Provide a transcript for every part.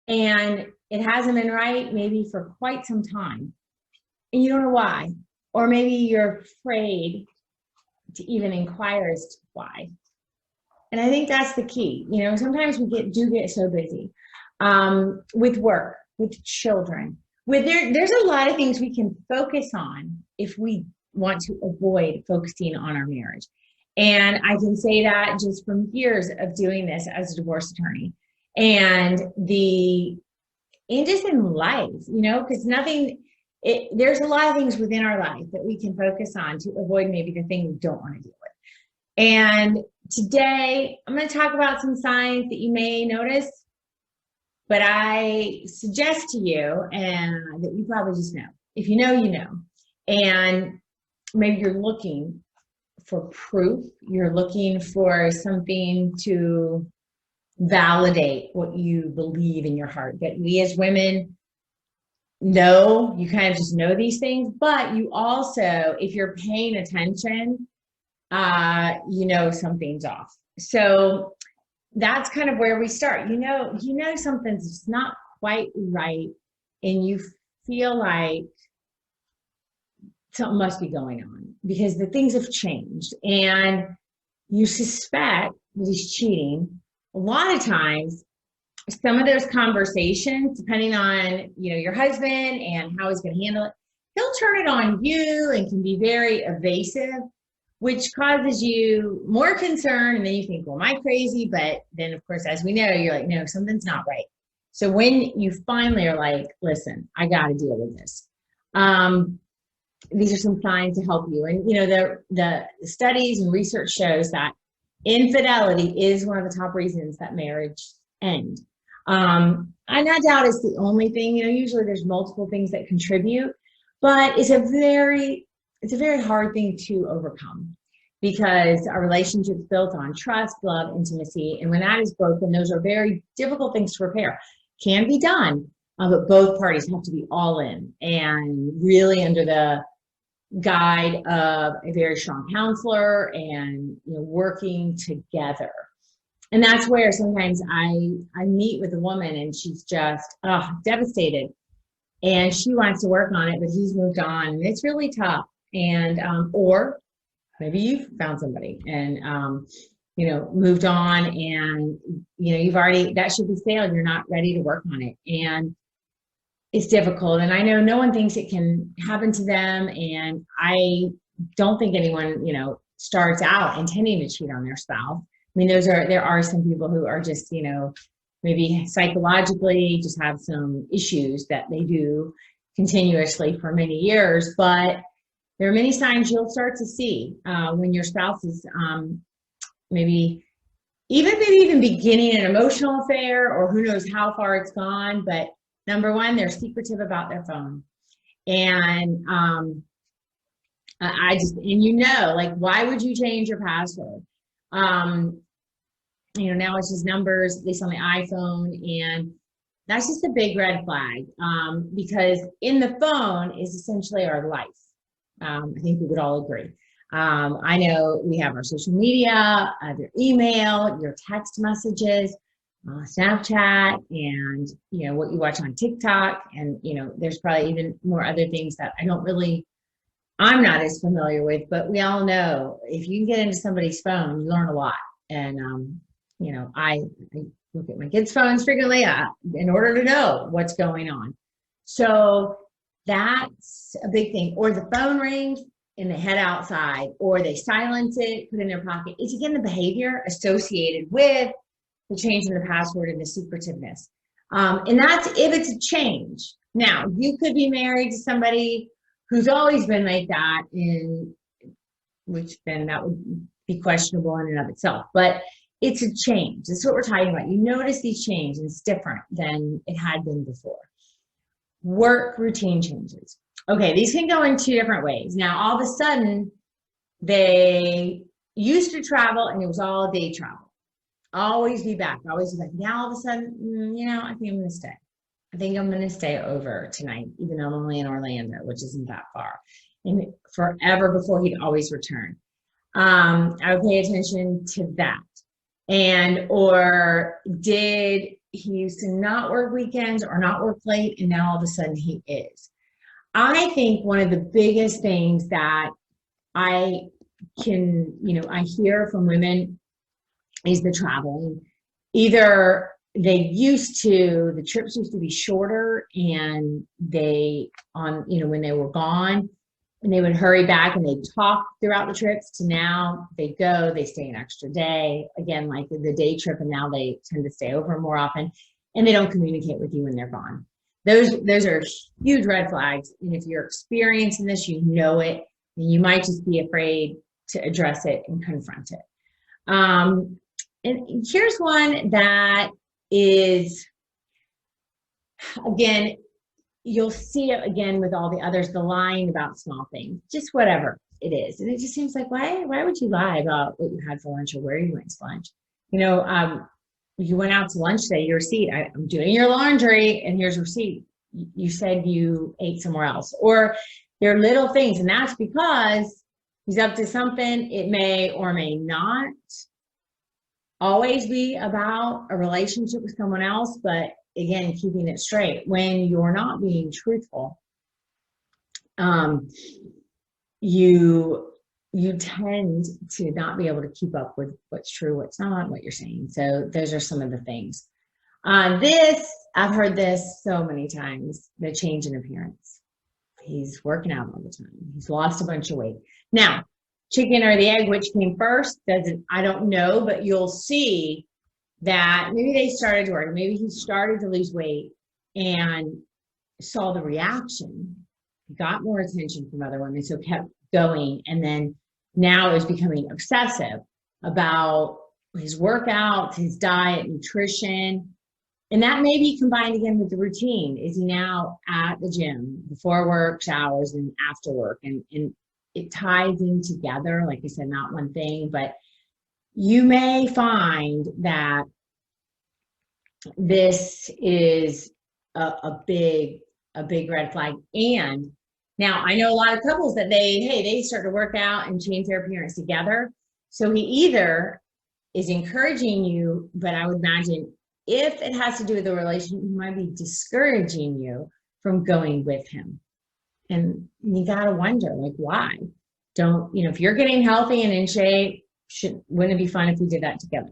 and it hasn't been right maybe for quite some time, and you don't know why, or maybe you're afraid to even inquire as to why. And I think that's the key. You know, sometimes we do get so busy with work, with children, there's a lot of things we can focus on if we want to avoid focusing on our marriage. And I can say that just from years of doing this as a divorce attorney, and just in life, you know, because there's a lot of things within our life that we can focus on to avoid maybe the thing we don't want to deal with. And today I'm going to talk about some signs that you may notice, but I suggest to you and that you probably just know. If you know, you know. And maybe you're looking for proof. You're looking for something to validate what you believe in your heart. That we as women know, you kind of just know these things, but you also, if you're paying attention, you know something's off. So that's kind of where we start. You know something's just not quite right, and you feel like something must be going on because the things have changed, and you suspect that he's cheating. A lot of times, some of those conversations, depending on your husband and how he's going to handle it, he'll turn it on you and can be very evasive, which causes you more concern. And then you think, well, am I crazy? But then, of course, as we know, you're like, no, something's not right. So when you finally are like, listen, I got to deal with this. These are some signs to help you. And, the studies and research shows that infidelity is one of the top reasons that marriage ends. I doubt it's the only thing. Usually there's multiple things that contribute, but it's a very hard thing to overcome because our relationship's built on trust, love, intimacy. And when that is broken, those are very difficult things to repair. Can be done, but both parties have to be all in and really under the guide of a very strong counselor and working together. And that's where sometimes I meet with a woman and she's just devastated and she wants to work on it, but he's moved on and it's really tough. And or maybe you've found somebody and moved on and you've already, that ship has sailed, you're not ready to work on it. And it's difficult. And I know no one thinks it can happen to them. And I don't think anyone, starts out intending to cheat on their spouse. I mean, there are some people who are just, maybe psychologically just have some issues that they do continuously for many years, but there are many signs you'll start to see when your spouse is maybe even beginning an emotional affair, or who knows how far it's gone. But number one, they're secretive about their phone. And like, why would you change your password? Now it's just numbers, at least on the iPhone, and that's just a big red flag because in the phone is essentially our life. I think we would all agree. I know we have our social media, your email, your text messages, Snapchat, and what you watch on TikTok, and there's probably even more other things that I'm not as familiar with, but we all know if you can get into somebody's phone, you learn a lot. And I look at my kids' phones frequently in order to know what's going on. So that's a big thing. Or the phone rings and they head outside, or they silence it, put it in their pocket. It's again the behavior associated with the change in the password and the secretiveness. And that's if it's a change. Now, you could be married to somebody who's always been like that, which then that would be questionable in and of itself. But it's a change. That's what we're talking about. You notice these changes, and it's different than it had been before. Work routine changes. Okay, these can go in two different ways. Now, all of a sudden, they used to travel, and it was all day travel. Always be back. Always be back. Now, all of a sudden, I think I'm going to stay. I think I'm going to stay over tonight, even though I'm only in Orlando, which isn't that far. And forever before he'd always return. I would pay attention to that. And, or did he used to not work weekends or not work late, and now all of a sudden he is? I think one of the biggest things that I can, I hear from women is the traveling. Either the trips used to be shorter, and when they were gone, and they would hurry back and they'd talk throughout the trips, to now they go, they stay an extra day, again, like the day trip, and now they tend to stay over more often, and they don't communicate with you when they're gone. Those are huge red flags. And if you're experiencing this, you know it, and you might just be afraid to address it and confront it. And here's one that is, again, you'll see it again with all the others, the lying about small things, just whatever it is. And it just seems like, why would you lie about what you had for lunch or where you went to lunch? You went out to lunch today, your receipt, I'm doing your laundry and here's your receipt. You said you ate somewhere else. Or there are little things, and that's because he's up to something. It may or may not always be about a relationship with someone else, but again, keeping it straight. When you're not being truthful, you tend to not be able to keep up with what's true, what's not, what you're saying. So those are some of the things. I've heard this so many times, the change in appearance. He's working out all the time. He's lost a bunch of weight. Now, chicken or the egg, which came first, I don't know, but you'll see that maybe they started to work. Maybe he started to lose weight and saw the reaction, got more attention from other women, so kept going. And then now is becoming obsessive about his workouts, his diet, nutrition. And that may be combined again with the routine. Is he now at the gym before work, showers, and after work? And it ties in together. Like I said, not one thing, but you may find that this is a big red flag. And now I know a lot of couples that they start to work out and change their appearance together. So he either is encouraging you, but I would imagine if it has to do with the relationship, he might be discouraging you from going with him. And you gotta wonder, like, why? If you're getting healthy and in shape, wouldn't it be fun if we did that together?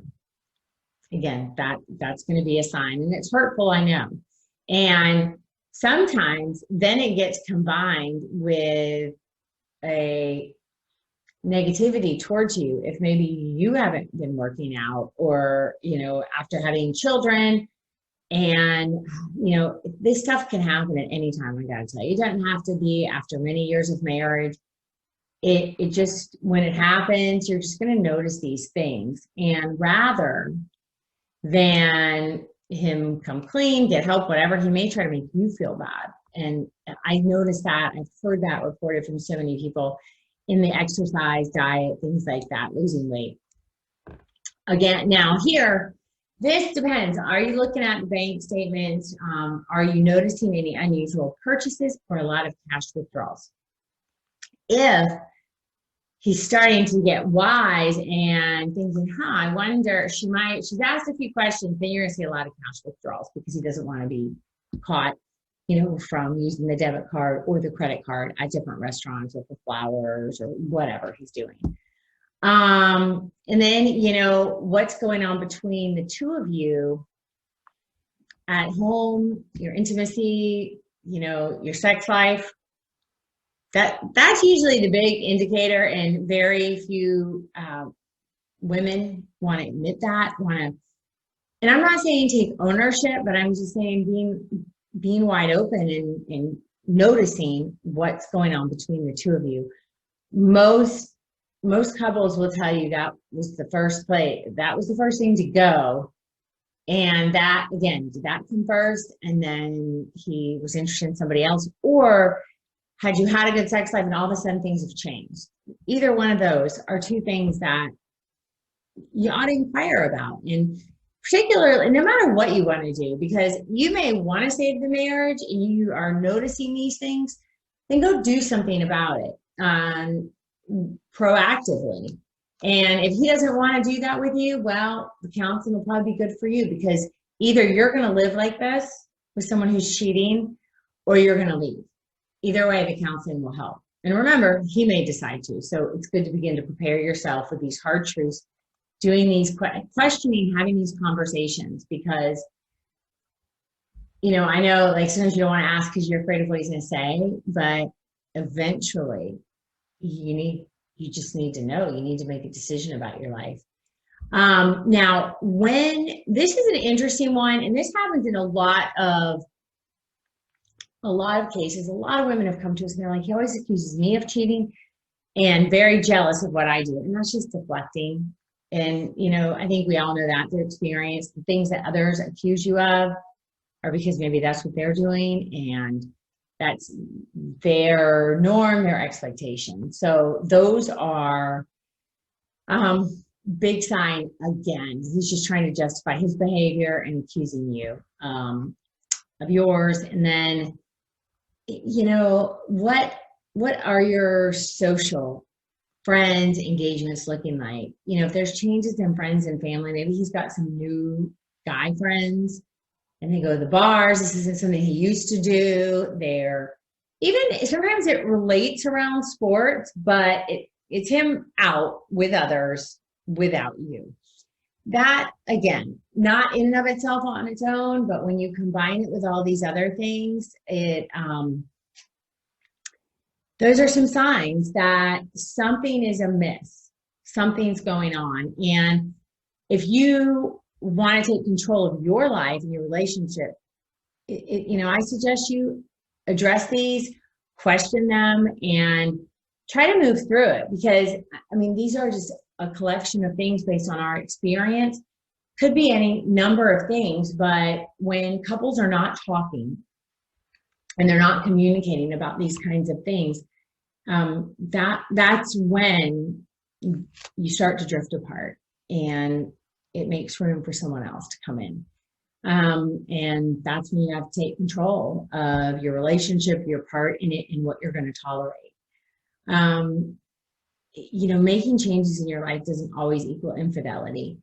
Again, that's going to be a sign, and it's hurtful, I know. And sometimes then it gets combined with a negativity towards you. If maybe you haven't been working out, or, after having children, and, this stuff can happen at any time. I gotta tell you, it doesn't have to be after many years of marriage. It just, when it happens, you're just going to notice these things. And rather than him come clean, get help, whatever, he may try to make you feel bad. And I noticed that. I've heard that reported from so many people in the exercise, diet, things like that, losing weight. Again, now here, this depends. Are you looking at the bank statements? Are you noticing any unusual purchases or a lot of cash withdrawals? If he's starting to get wise and thinking, I wonder, she's asked a few questions, then you're going to see a lot of cash withdrawals, because he doesn't want to be caught, from using the debit card or the credit card at different restaurants or for flowers or whatever he's doing. And then, what's going on between the two of you at home, your intimacy, your sex life. That's usually the big indicator, and very few women want to admit that. And I'm not saying take ownership, but I'm just saying being wide open and noticing what's going on between the two of you. Most couples will tell you that was the first thing to go. And that, again, did that come first, and then he was interested in somebody else? Or had you had a good sex life and all of a sudden things have changed? Either one of those are two things that you ought to inquire about. And particularly, no matter what you want to do, because you may want to save the marriage and you are noticing these things, then go do something about it proactively. And if he doesn't want to do that with you, well, the counseling will probably be good for you, because either you're going to live like this with someone who's cheating, or you're going to leave. Either way, the counseling will help. And remember, he may decide to. So it's good to begin to prepare yourself with these hard truths, doing these questioning, having these conversations, because, you know, I know like sometimes you don't want to ask because you're afraid of what he's going to say, but eventually you just need to know, you need to make a decision about your life. Now, when this is an interesting one, and this happens in a lot of cases, a lot of women have come to us and they're like, he always accuses me of cheating and very jealous of what I do. And that's just deflecting. And, you know, I think we all know that through experience. The things that others accuse you of are because maybe that's what they're doing, and that's their norm, their expectation. So those are big sign again. He's just trying to justify his behavior and accusing you of yours. And then, you know, what are your social friends engagements looking like? You know, if there's changes in friends and family, maybe he's got some new guy friends and they go to the bars. This isn't something he used to do. They're even, sometimes it relates around sports, but it's him out with others without you. That, again, not in and of itself on its own, but when you combine it with all these other things, those are some signs that something is amiss, something's going on. And if you want to take control of your life and your relationship, you know, I suggest you address these, question them, and try to move through it. Because, I mean, these are just a collection of things based on our experience. Could be any number of things, but when couples are not talking and they're not communicating about these kinds of things, that's when you start to drift apart, and it makes room for someone else to come in. And that's when you have to take control of your relationship, your part in it, and what you're going to tolerate. You know, making changes in your life doesn't always equal infidelity,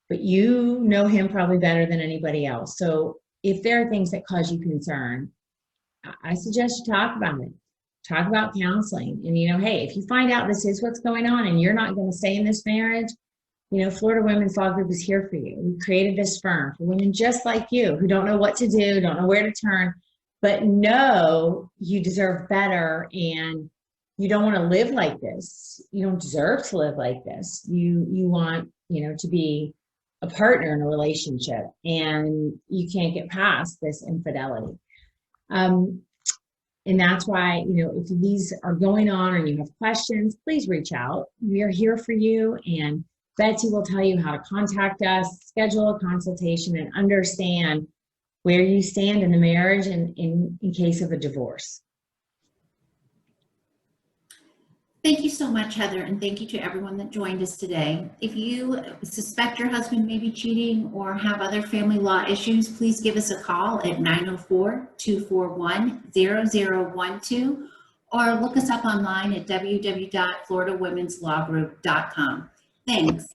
but you know him probably better than anybody else. So if there are things that cause you concern, I suggest you talk about it. Talk about counseling. And, you know, hey, if you find out this is what's going on and you're not going to stay in this marriage, you know, Florida Women's Law Group is here for you. We created this firm for women just like you who don't know what to do, don't know where to turn, but know you deserve better, and you don't want to live like this. You don't deserve to live like this. You want, you know, to be a partner in a relationship, and you can't get past this infidelity. And that's why, you know, if these are going on and you have questions, please reach out. We are here for you, and Betsy will tell you how to contact us, schedule a consultation, and understand where you stand in the marriage and in case of a divorce. Thank you so much, Heather, and thank you to everyone that joined us today. If you suspect your husband may be cheating or have other family law issues, please give us a call at 904-241-0012, or look us up online at www.floridawomensLawGroup.com. Thanks.